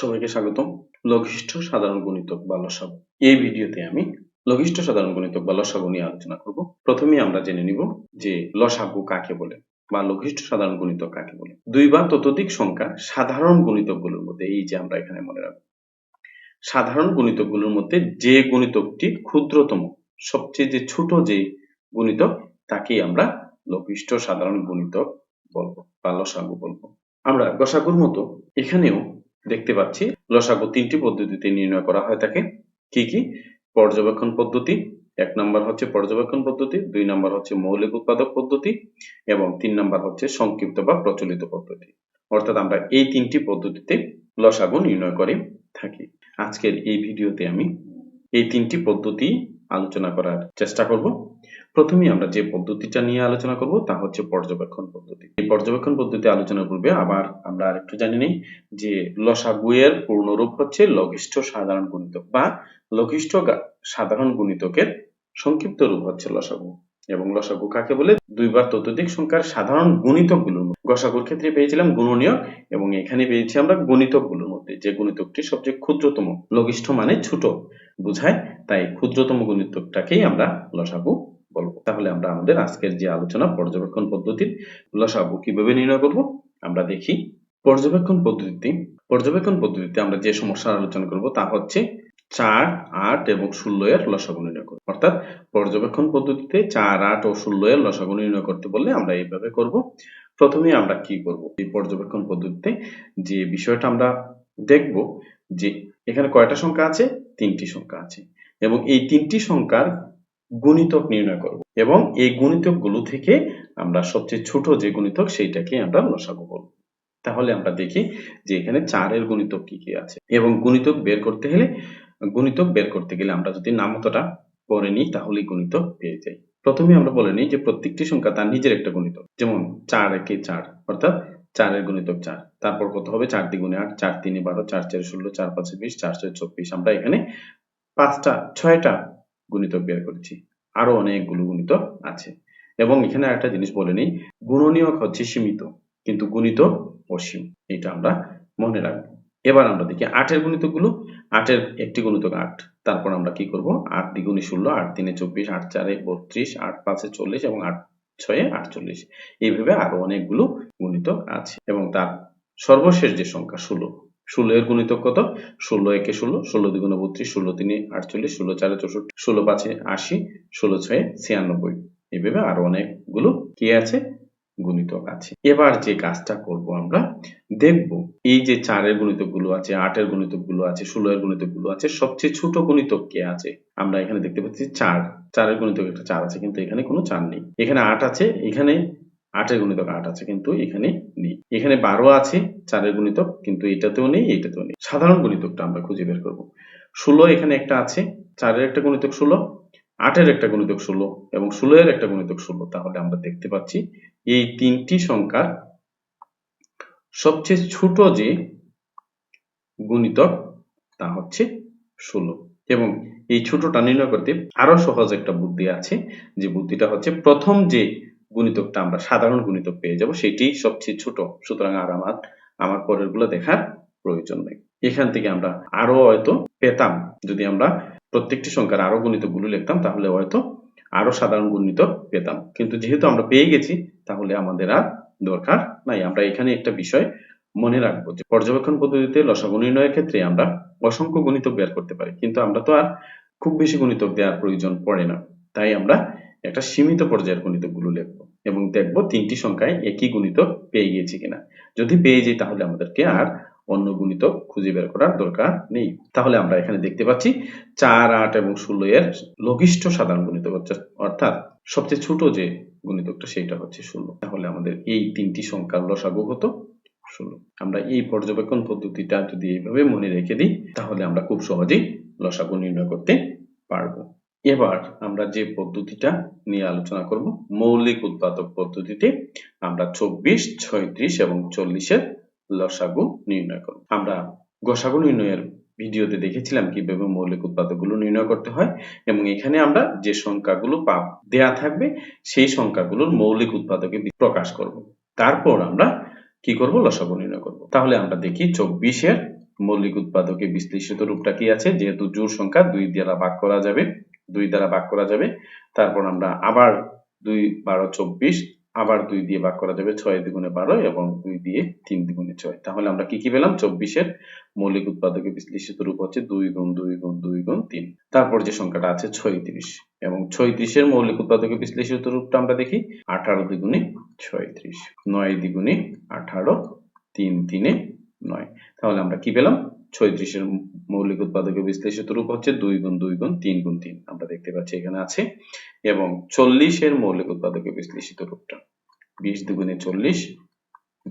সবাইকে স্বাগতম। লঘিষ্ঠ সাধারণ গুণিতক বা লসাগু। এই ভিডিওতে আমি লঘিষ্ঠ সাধারণ গুণিতক বা লসাগু নিয়ে আলোচনা করব। প্রথমেই আমরা জেনে নিব যে লসাগু কাকে বলে বা লঘিষ্ঠ সাধারণ গুণিতক কাকে বলে। দুই বা ততোধিক সংখ্যা সাধারণ গুণিতকগুলোর মধ্যে, এই যে আমরা এখানে মনে রাখবো, সাধারণ গুণিতকগুলোর মধ্যে যে গুণিতকটি ক্ষুদ্রতম, সবচেয়ে যে ছোট যে গুণিতক, তাকেই আমরা লঘিষ্ঠ সাধারণ গুণিতক বলবো বা লসাগু বলবো। আমরা গসাগুর মতো এখানেও দেখতে পাচ্ছি লসাগু তিনটি পদ্ধতিতে নির্ণয় করা হয় থাকে। কি কি? পর্যবেক্ষণ পদ্ধতি, এক নাম্বার হচ্ছে পর্যবেক্ষণ পদ্ধতি, দুই নাম্বার হচ্ছে মৌলিক উৎপাদক পদ্ধতি এবং তিন নাম্বার হচ্ছে সংক্ষিপ্ত বা প্রচলিত পদ্ধতি। অর্থাৎ আমরা এই তিনটি পদ্ধতিতে লসাগু নির্ণয় করে থাকি। আজকের এই ভিডিওতে আমি এই তিনটি পদ্ধতি আলোচনা করার চেষ্টা করব। প্রথমেই আমরা যে পদ্ধতিটা নিয়ে আলোচনা করব তা হচ্ছে পর্যবেক্ষণ পদ্ধতি। এই পর্যবেক্ষণ পদ্ধতি আলোচনার পূর্বে আবার আমরা আরেকটু জানি নেই যে লসাগু এর পূর্ণরূপ হচ্ছে লঘিষ্ঠ সাধারণ গুণিতক বা লঘিষ্ঠ সাধারণ গুণিতকের সংক্ষিপ্ত রূপ হচ্ছে লসাগু। এবং লসাগু কাকে বলে? দুই বা ততোধিক সংখ্যার সাধারণ গুণিতকগুলোর মধ্যে। গসাগুর ক্ষেত্রে পেয়েছিলাম গুণনীয়ক এবং এখানে পেয়েছি আমরা গুণিতকগুলোর মধ্যে যে গুণিতকটি সবচেয়ে ক্ষুদ্রতম, লঘিষ্ঠ মানে ছোট বোঝায়, তাই ক্ষুদ্রতম গুণিতকটাকেই আমরা লসাগু বলবো। তাহলে আমরা আমাদের আজকের যে আলোচনা পর্যবেক্ষণ পদ্ধতির লসাগু কিভাবে নির্ণয় করব আমরা দেখি। পর্যবেক্ষণ পদ্ধতিতে আমরা যে সমস্যার আলোচনা করব তা হচ্ছে 4, 8 এবং 16 এর লসাগু নির্ণয় করব। অর্থাৎ পর্যবেক্ষণ পদ্ধতিতে 4, 8 ও 16 এর লসাগু নির্ণয় করতে বললে আমরা এইভাবে করব। প্রথমে আমরা কি করব? এই পর্যবেক্ষণ পদ্ধতিতে যে বিষয়টা আমরা দেখব যে এখানে কয়টা সংখ্যা আছে? তিনটি সংখ্যা আছে এবং এই তিনটি সংখ্যার গুণিতক নির্ণয় করব এবং এই গুণিতকগুলো থেকে আমরা সবচেয়ে ছোট যে গুণিতক সেইটাকে আমরা লসাগু বলব। তাহলে আমরা দেখি যে এখানে 4 এর গুণিতক কি কি আছে এবং গুণিতক বের করতে গেলে আমরা যদি নামতাটা পড়ে নিই তাহলে গুণিতক পেয়ে যাই। প্রথমে আমরা বলে নিই যে প্রত্যেকটি সংখ্যা তার নিজের একটা গুণিতক। যেমন 4 একে 4, অর্থাৎ 4 এর গুণিতক 4। তারপর কত হবে? 4 দ্বিগুণে 8, 4 তিনে 12, 4 চারে 16, 4 পাঁচে 20, 4 ছয়ে 24। আমরা এখানে 6টা গুণিতক বের করেছি। আরো অনেকগুলো গুণিতক আছে এবং এখানে আরেকটা জিনিস বলে নিই, গুণনীয়ক হচ্ছে সীমিত কিন্তু গুণিতক অসীম, এটা আমরা মনে রাখবো। এবার আমরা দেখি 8 এর গুণিতকগুলো। 8 এর একটি গুণিতক 8। তারপর আমরা কি করব? 8 দ্বিগুণে 16, 8 তিনে 24, 8 চারে 32, 8 পাঁচে 40 এবং 8 ছয়ে 48। এইভাবে আরো অনেকগুলো গুণিতক আছে এবং তার সর্বশেষ যে সংখ্যা 16 এর গুণিতক কত? 16 একে 16, 16 দ্বিগুণে 32, 16 তিনে 48, 16 চারে 64, 16 পাঁচে 80, 16 ছয়ে 96। এইভাবে আরো অনেকগুলো কি আছে? গুণিতক আছে। এবার যে কাজটা করব আমরা দেখব এই যে 4 এর গুণিতকগুলো আছে, 8 এর গুণিতকগুলো আছে, 16 এর গুণিতকগুলো আছে, সবচেয়ে ছোট গুণিতক কে আছে? আমরা এখানে দেখতে পাচ্ছি 4 এর গুণিতক একটা 4 আছে কিন্তু এখানে কোনো 4 নেই। এখানে 8 আছে, এখানে 8 এর গুণিতক 8 আছে কিন্তু এখানে নেই। এখানে 12 আছে 4 এর গুণিতক কিন্তু এটাতেও নেই, এটাতেও নেই। সাধারণ গুণিতকটা আমরা খুঁজে বের করব। 16 এখানে একটা আছে, 4 এর একটা গুণিতক 16, 8 এর একটা গুণিতক 16 এবং 16 এর একটা গুণিতক 16। তাহলে আমরা দেখতে পাচ্ছি এই তিনটি সংখ্যার সবচেয়ে ছোট যে গুণিতক তা হচ্ছে 16 এবং এই ছোটটা নির্ণয় করতে আরো সহজ একটা বুদ্ধি আছে, যে বুদ্ধিটা হচ্ছে প্রথম যে গুণিতকটা আমরা সাধারণ গুণিতক পেয়ে যাব সেটি সবচেয়ে ছোট, সুতরাং আর আমার পরেরগুলো দেখার প্রয়োজন নেই। এখান থেকে আমরা আরো হয়তো পেতাম, যদি আমরা প্রত্যেকটি সংখ্যার আরো গুণিতকগুলো লিখতাম তাহলে হয়তো আরো সাধারণ গুণিতক পেতাম, কিন্তু যেহেতু আমরা পেয়ে গেছি তাহলে আমাদের আর দরকার নাই। আমরা এখানে একটা বিষয় মনে রাখবো যে পর্যবেক্ষণ পদ্ধতিতে লসাগু নির্ণয়ের ক্ষেত্রে আমরা অসংখ্য গুণিতক বের করতে পারি, কিন্তু আমরা তো আর খুব বেশি গুণিতক দেওয়ার প্রয়োজন পড়ে না। তাই আমরা একটা সীমিত পর্যায়ের গুণিতকগুলো লিখবো এবং দেখবো তিনটি সংখ্যায় একই গুণিতক পেয়ে গিয়েছি কিনা। যদি পেয়ে যাই তাহলে আমাদেরকে আর অন্য গুণিতক খুঁজে বের করার দরকার নেই। তাহলে আমরা এখানে দেখতে পাচ্ছি 4, 8 এবং 16 এর লঘিষ্ঠ সাধারণ গুণিতক হচ্ছে, অর্থাৎ সবচেয়ে ছোট যে গুণিতকটা সেটা হচ্ছে 16। তাহলে আমাদের এই তিনটি সংখ্যার লসাগু হতো 16। আমরা এই পর্যবেক্ষণ পদ্ধতিটা যদি এইভাবে মনে রেখে দিই তাহলে আমরা খুব সহজেই লসাগু নির্ণয় করতে পারবো। এবার আমরা যে পদ্ধতিটা নিয়ে আলোচনা করব, মৌলিক উৎপাদক পদ্ধতিতে আমরা 24, 36 এবং 40 এর লসাগু নির্ণয় করব। আমরা গসাগু নির্ণয়ের ভিডিওতে দেখেছিলাম কিভাবে মৌলিক উৎপাদকগুলো নির্ণয় করতে হয় এবং এখানে আমরা যে সংখ্যাগুলো দেয়া থাকবে সেই সংখ্যাগুলোর মৌলিক উৎপাদকে প্রকাশ করব। তারপর আমরা কি করব? লসাগু নির্ণয় করব। তাহলে আমরা দেখি 24 এর মৌলিক উৎপাদকের বিশ্লেষিত রূপটা কি আছে, যেহেতু জোড় সংখ্যা 2 দ্বারা ভাগ করা যাবে, 2 দ্বারা ভাগ করা যাবে, তারপর আমরা আবার 2 12 24, আবার 2 দিয়ে ভাগ করা যাবে, 6 দ্বিগুণে 12 এবং 2 দিয়ে 3 দ্বিগুণে 6। তাহলে আমরা কি পেলাম, 24 এর মৌলিক উৎপাদকের বিশ্লেষিত রূপ হচ্ছে 2 গুণ 2 গুণ 2 গুণ 3। তারপর যে সংখ্যাটা আছে 36, এবং 36 এর মৌলিক উৎপাদকের বিশ্লেষিত রূপটা আমরা দেখি 18 দ্বিগুণে 36, 9 দ্বিগুণে 18, 3 3 9। তাহলে আমরা কি পেলাম, 36 এর মৌলিক উৎপাদকের বিশ্লেষিত রূপ হচ্ছে 2 গুণ 2 গুণ 3 গুণ 3, আমরা দেখতে পাচ্ছি এখানে আছে। এবং 40 এর মৌলিক উৎপাদকের বিশ্লেষিত রূপটা 20 দ্বিগুণে 40,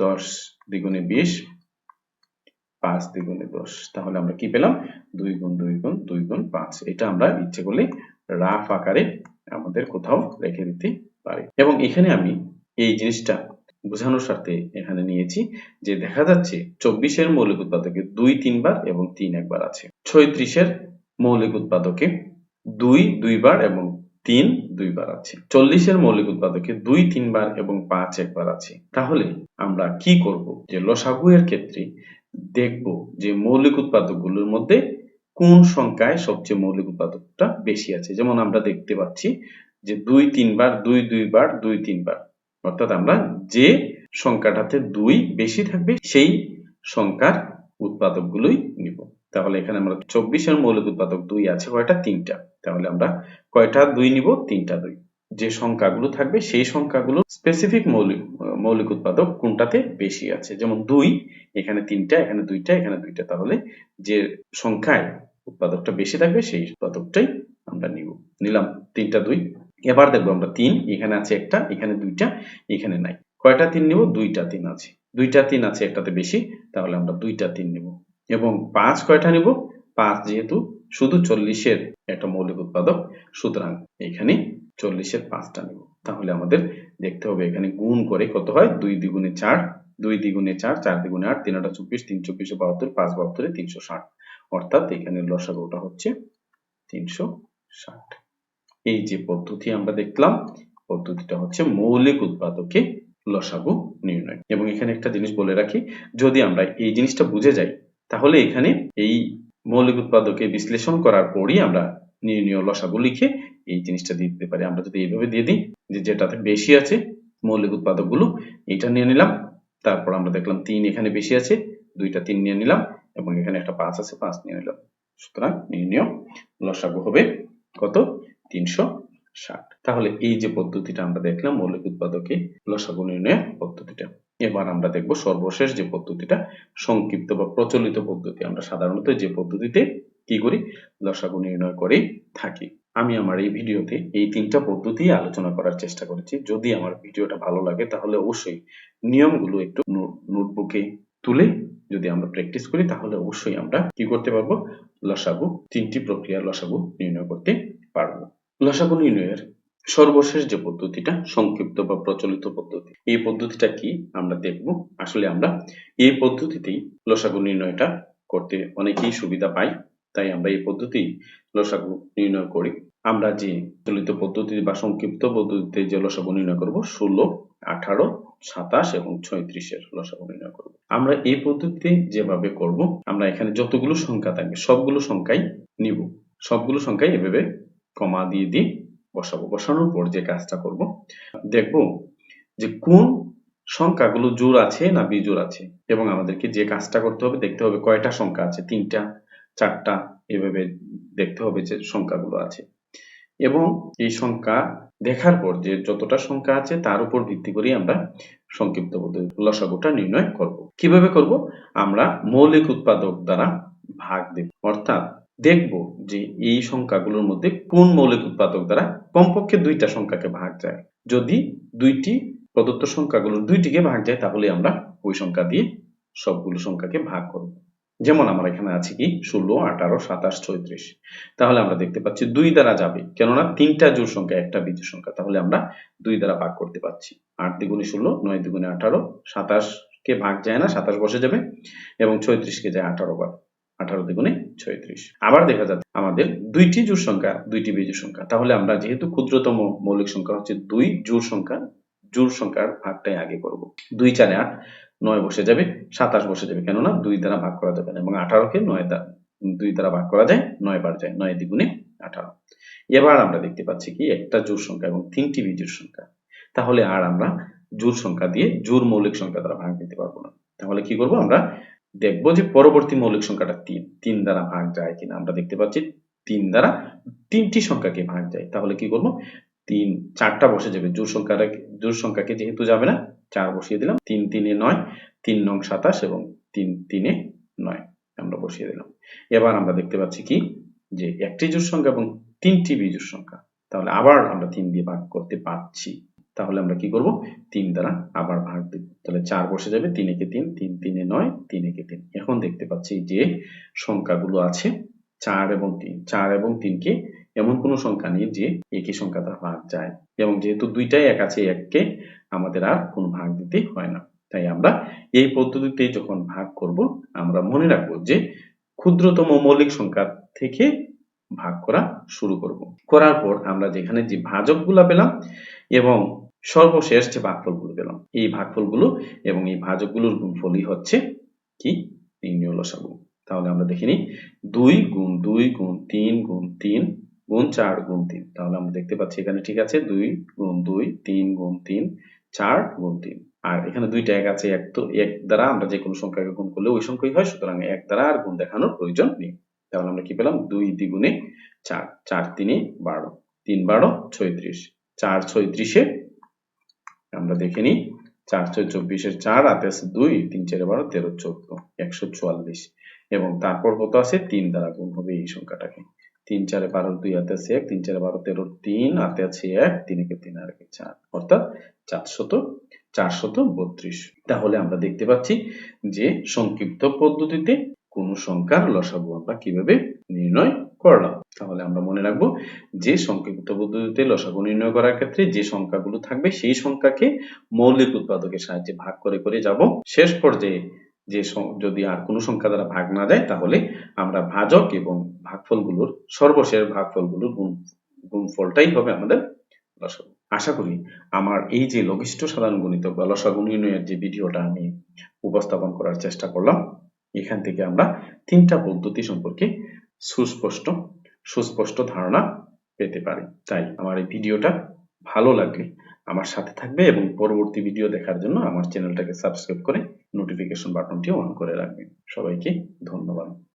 10 দ্বিগুণে 20, 5 দ্বিগুণে 10। তাহলে আমরা কি পেলাম, 2 গুণ 2 গুণ 2 গুণ 5। এটা আমরা ইচ্ছে করলে রাফ আকারে আমাদের কোথাও রেখে দিতে পারি। এবং এখানে আমি এই জিনিসটা বোঝানোর স্বার্থে এখানে নিয়েছি যে দেখা যাচ্ছে 24 এর মৌলিক উৎপাদকে 2 3 বার এবং 3 একবার আছে। 36 এর মৌলিক উৎপাদকে 2 2 বার এবং 3 2 বার আছে। 40 এর মৌলিক উৎপাদকে 2 3 বার এবং 5 একবার আছে। তাহলে আমরা কি করব, যে লসাগু এর ক্ষেত্রে দেখব যে মৌলিক উৎপাদকগুলোর মধ্যে কোন সংখ্যায় সবচেয়ে মৌলিক উৎপাদকটা বেশি আছে। যেমন আমরা দেখতে পাচ্ছি যে 2 3 বার, 2 2 বার, 2 3 বার, অর্থাৎ আমরা যে সংখ্যাটাতে 2 বেশি থাকবে সেই সংখ্যার উৎপাদকগুলোই নিব। তাহলে এখানে আমরা 24 এর মৌলিক উৎপাদক 2 আছে কয়টা, 3টা। তাহলে আমরা কয়টা 2 নিব, 3টা 2। যে সংখ্যাগুলো থাকবে সেই সংখ্যাগুলো স্পেসিফিক মৌলিক উৎপাদক কোনটাতে বেশি আছে। যেমন 2 এখানে 3টা, এখানে 2টা, এখানে 2টা। তাহলে যে সংখ্যায় উৎপাদকটা বেশি থাকবে সেই উৎপাদকটাই আমরা নিলাম 3টা 2। এবার দেখবো আমরা 3 এখানে আছে একটা, এখানে 2টা, এখানে নাই। কয়টা 3 নিব, 2টা 3 আছে। 2টা 3 আছে একটাতে বেশি, তাহলে আমরা 2টা 3 নিব। এবং 5 কয়টা নিব, 5 যেহেতু শুধু 40 এর একটা মৌলিক উৎপাদক, সুতরাং এখানে 40 এর 5টা নিব। তাহলে আমাদের দেখতে হবে এখানে গুণ করে কত হয়, 2 দ্বিগুণে 4, 2 দ্বিগুণে 4, 4 দ্বিগুণে 8, 3 8 24, 3 24 72, 5 72 360, অর্থাৎ এখানে লসাগুটা হচ্ছে 360। এই যে পদ্ধতি আমরা দেখলাম, পদ্ধতিটা হচ্ছে মৌলিক উৎপাদকে লসাগু নির্ণয়। এবং এখানে একটা জিনিস বলে রাখি, যদি আমরা এই জিনিসটা বুঝে যাই তাহলে এখানে এই মৌলিক উৎপাদকে বিশ্লেষণ করার পরই আমরা নির্ণয় লসাগু লিখে এই জিনিসটা দিতে পারি। আমরা যদি এইভাবে দিয়ে দিই যে যেটাতে বেশি আছে মৌলিক উৎপাদকগুলো এটা নিয়ে নিলাম, তারপর আমরা দেখলাম 3 এখানে বেশি আছে, 2টা 3 নিয়ে নিলাম, এবং এখানে একটা 5 আছে, 5 নিয়ে নিলাম। সুতরাং নির্ণয় লসাগু হবে কত, 360। তাহলে এই যে পদ্ধতিটা আমরা দেখলাম মৌলিক উৎপাদকে লসাগু নির্ণয়ের পদ্ধতিটা। এবার আমরা দেখব সর্বশেষ যে পদ্ধতিটা, সংক্ষিপ্ত বা প্রচলিত পদ্ধতি। আমরা সাধারণত যে পদ্ধতিতে কি করি, লসাগু নির্ণয় করে থাকি। আমি আমার এই ভিডিওতে এই 3টা পদ্ধতি আলোচনা করার চেষ্টা করেছি। যদি আমার ভিডিওটা ভালো লাগে তাহলে অবশ্যই নিয়মগুলো একটু নোটবুকে তুলে যদি আমরা প্র্যাকটিস করি তাহলে অবশ্যই আমরা কি করতে পারবো, লসাগু 3টি প্রক্রিয়ার লসাগু নির্ণয় করতে পারবো। লসাগু নির্ণয়ের সর্বশেষ যে পদ্ধতিটা সংক্ষিপ্ত বা প্রচলিত পদ্ধতি, এই পদ্ধতিটা কি আমরা দেখব। আসলে আমরা এই পদ্ধতিতেই লসাগু নির্ণয়টা করতে অনেকেই সুবিধা পাই, তাই আমরা এই পদ্ধতি লসাগু নির্ণয় করি। আমরা যে প্রচলিত পদ্ধতি বা সংক্ষিপ্ত পদ্ধতিতে যে লসাগু নির্ণয় করব 16, 18, 27 এবং 36 এর লসাগু নির্ণয় করব। আমরা এই পদ্ধতিতে যেভাবে করব, আমরা এখানে যতগুলো সংখ্যা থাকবে সবগুলো সংখ্যাই নিব, সবগুলো সংখ্যাই এভাবে কমা দিয়ে দিয়ে বসাবো। বসানোর পর যে কাজটা করব, দেখব যে কোন সংখ্যাগুলো জোড় আছে না বিজোড় আছে, এবং আমাদেরকে যে কাজটা করতে হবে দেখতে হবে কয়টা সংখ্যা আছে, 3টা 4টা, এভাবে দেখতে হবে যে সংখ্যাগুলো আছে। এবং এই সংখ্যা দেখার পর যে যতটা সংখ্যা আছে তার উপর ভিত্তি করে আমরা সংক্ষিপ্ত পদ্ধতি লসাগুটা নির্ণয় করব। কিভাবে করব, আমরা মৌলিক উৎপাদক দ্বারা ভাগ দেব, অর্থাৎ দেখব যে এই সংখ্যাগুলোর মধ্যে কোন মৌলিক উৎপাদক দ্বারা কমপক্ষে 2টা সংখ্যাকে ভাগ যায়। যদি 2টি প্রদত্ত সংখ্যাগুলোর 2টিকে ভাগ যায় তাহলে আমরা ওই সংখ্যা দিয়ে সবগুলো সংখ্যাকে ভাগ করব। যেমন আমার এখানে আছে কি 16, 18, 27, 36। তাহলে আমরা দেখতে পাচ্ছি 2 দ্বারা যাবে, কেননা 3টা জোড় সংখ্যা একটা বিজোড় সংখ্যা, তাহলে আমরা 2 দ্বারা ভাগ করতে পারছি। 8 দ্বিগুণে 16, 9 দ্বিগুণে 18, 27 কে ভাগ যায় না, 27 বসে যাবে, এবং 36 কে যায় 18 বার, 18 দ্বিগুণে 36। আবার দেখা যাচ্ছে আমাদের 2টি জোড় সংখ্যা 2টি বিজোড় সংখ্যা, তাহলে আমরা যেহেতু ক্ষুদ্রতম মৌলিক সংখ্যা হচ্ছে 2 জোড় সংখ্যার ভাগটাই আগে করব। 2 4 8, 9 বসে যাবে, 27 বসে যাবে, কেননা 2 দ্বারা ভাগ করা যাবে না এবং 18 কে 2 দ্বারা ভাগ করা যায়, 9 বার যায়, 9 দ্বিগুণে 18। এবার আমরা দেখতে পাচ্ছি কি একটা জোড় সংখ্যা এবং 3টি বিজোড় সংখ্যা। তাহলে আর আমরা জোড় সংখ্যা দিয়ে জোড় মৌলিক সংখ্যা দ্বারা ভাগ দিতে পারবো না। তাহলে কি করব, আমরা দেখব যে পরবর্তী মৌলিক সংখ্যাটা 3 দ্বারা ভাগ যায় কিনা। আমরা দেখতে পাচ্ছি 3 দ্বারা 3টি সংখ্যাকে ভাগ যায়। তাহলে কি করব, 4টা বসে যাবে, জোড় সংখ্যাকে যেহেতু যাবে না 4 বসিয়ে দিলাম, 3 3 এ 9, 3 নং 27 এবং 3 3 এ 9 আমরা বসিয়ে দিলাম। এবার আমরা দেখতে পাচ্ছি কি যে একটি জোড় সংখ্যা এবং 3টি বিজোড় সংখ্যা। তাহলে আবার আমরা 3 দিয়ে ভাগ করতে পারছি। তাহলে আমরা কি করব, 3 দ্বারা আবার ভাগ দেব। তাহলে 4 বসে যাবে, 3 একে 3, 3 3 এ 9, 3 একে 3। এখন দেখতে পাচ্ছি যে সংখ্যাগুলো আছে 4 এবং 3। 4 এবং 3 কে এমন কোনো সংখ্যা নেই যে একই সংখ্যা দ্বারা ভাগ যায়, এবং যেহেতু দুইটাই এক আছে, এককে আমাদের আর কোনো ভাগ দিতে হয় না। তাই আমরা এই পদ্ধতিতে যখন ভাগ করব, আমরা মনে রাখবো যে ক্ষুদ্রতম মৌলিক সংখ্যা থেকে ভাগ করা শুরু করব। করার পর আমরা যেখানে যে ভাজকগুলো পেলাম এবং সর্বশেষ যে ভাগফলগুলো পেলাম, এই ভাগফলগুলো এবং এই ভাজকগুলোর গুণফলই হচ্ছে কি নির্ণেয় লসাগু। তাহলে আমরা দেখে নিই, 2 গুণ 2 গুণ 3 গুণ 3 গুণ 4 গুণ 3। তাহলে আমরা দেখতে পাচ্ছি এখানে ঠিক আছে 2 গুণ 2, 3 গুণ 3, 4 গুণ 3। আর এখানে দুইটা এক আছে, এক তো এক দ্বারা আমরা যে কোনো সংখ্যাকে গুণ করলে ওই সংখ্যাই হয়, সুতরাং এক দ্বারা আর গুণ দেখানোর প্রয়োজন নেই। তাহলে আমরা কি পেলাম, 2 দ্বিগুণে 4, 4 3 এ 12, 3 12 36, 4 36 এ আমরা দেখে নিই, 4 6 24 এর 4 হাতে আছে 2, 3 4 12 13 14, 144। এবং তারপর কত আছে, 3 দ্বারা গুণ হবে এই সংখ্যাটাকে। 3 4 12, 2 হাতে আছে 1, 3 4 12 13, 3 হাতে আছে 1, 3 একে 3 আর একে 4, অর্থাৎ 432। তাহলে আমরা দেখতে পাচ্ছি যে সংক্ষিপ্ত পদ্ধতিতে কোন সংখ্যার লসাগু আমরা কিভাবে নির্ণয় করলাম। তাহলে আমরা মনে রাখবো যে সংক্ষিপ্ত পদ্ধতিতে লসাগু নির্ণয় করার ক্ষেত্রে যে সংখ্যাগুলো থাকবে সেই সংখ্যাকে মৌলিক উৎপাদকের সাহায্যে ভাগ করে করে যাব। শেষ পর্যায়ে যে যদি আর কোনো সংখ্যা দ্বারা ভাগ না যায়, তাহলে আমরা ভাজক এবং ভাগফলগুলোর সর্বশেষ ভাগফলগুলোর গুণফলটাই হবে আমাদের লসাগু। আশা করি আমার এই যে লঘিষ্ঠ সাধারণ গুণিতক বা লসাগু নির্ণয়ের যে ভিডিওটা আমি উপস্থাপন করার চেষ্টা করলাম, এখান থেকে আমরা 3টা পদ্ধতি সম্পর্কে সুস্পষ্ট ধারণা পেতে পারি। তাই আমার এই ভিডিওটা ভালো লাগলে আমার সাথে থাকবে এবং পরবর্তী ভিডিও দেখার জন্য আমার চ্যানেলটাকে সাবস্ক্রাইব করে নোটিফিকেশন বাটনটি অন করে রাখবেন। সবাইকে ধন্যবাদ।